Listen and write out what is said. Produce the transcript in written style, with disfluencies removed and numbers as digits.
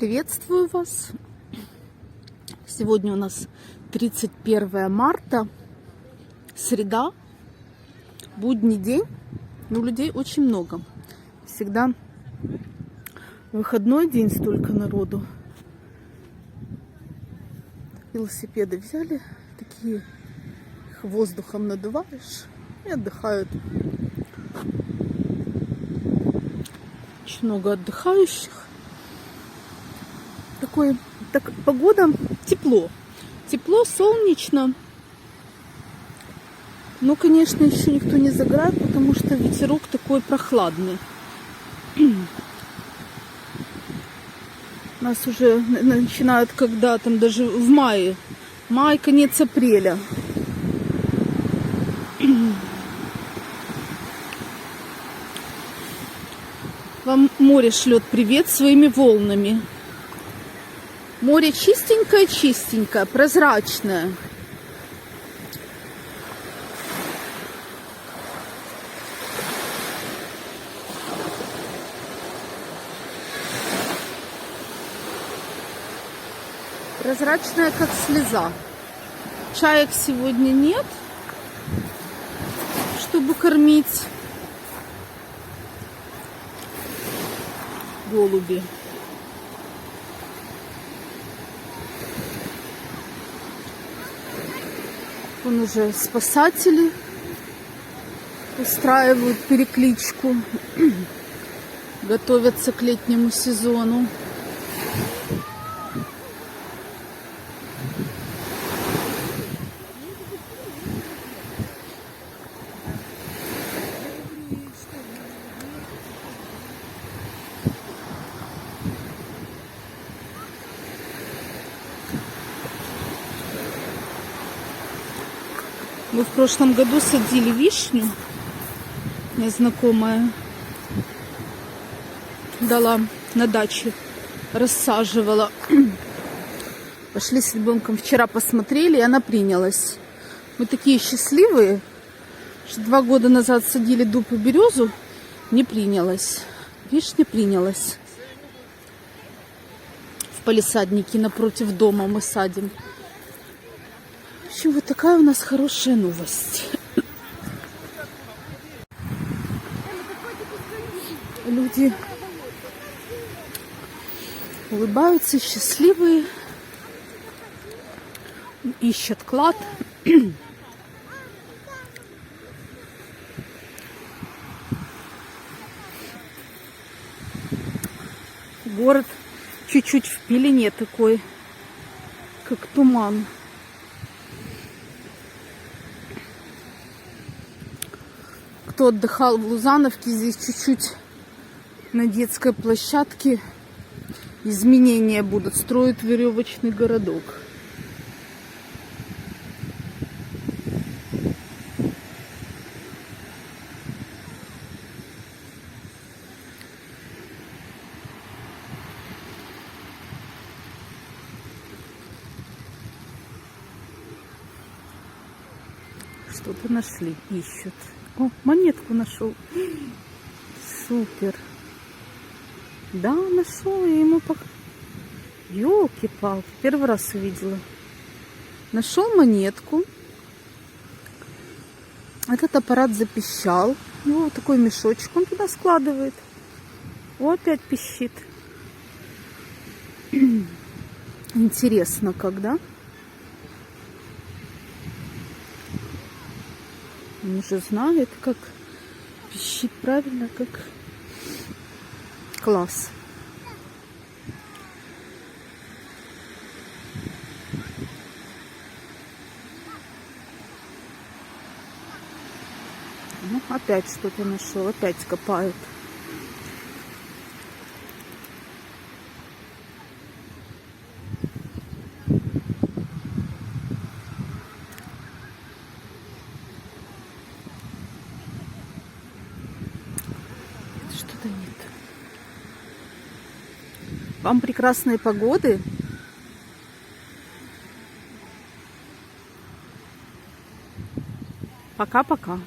Приветствую вас! Сегодня у нас 31 марта, среда, будний день, но людей очень много. Всегда выходной день столько народу. Велосипеды взяли, такие их воздухом надуваешь и отдыхают. Очень много отдыхающих. Погода тепло. Тепло, солнечно. Но, конечно, еще никто не загорает, потому что ветерок такой прохладный. У нас уже начинают, когда там даже в мае. Май, конец апреля. Вам море шлет привет своими волнами. Море чистенькое-чистенькое, прозрачное. Прозрачная, как слеза. Чаек сегодня нет, чтобы кормить голуби. Вон уже спасатели устраивают перекличку, готовятся к летнему сезону. Мы в прошлом году садили вишню. Мне знакомая дала на даче, рассаживала. Пошли с ребенком вчера посмотрели, и она принялась. Мы такие счастливые, что 2 года назад садили дуб и березу, не принялась. Вишня принялась. В палисаднике напротив дома мы садим. В общем, вот такая у нас хорошая новость. Люди улыбаются, счастливые, ищут клад. Город чуть-чуть в пелене такой, как туман. Кто отдыхал в Лузановке, здесь чуть-чуть на детской площадке изменения будут. Строят веревочный городок. Что-то нашли, ищут. О, монетку нашел. Супер. Да, нашел. Я ему Ёлки-палки, первый раз увидела. Нашел монетку. Этот аппарат запищал. У него вот такой мешочек он туда складывает. О, опять пищит. Интересно, когда? Он уже знает, как пищит правильно, как класс. Ну, опять что-то нашел, опять копают. Что-то нет. Вам прекрасной погоды. Пока-пока.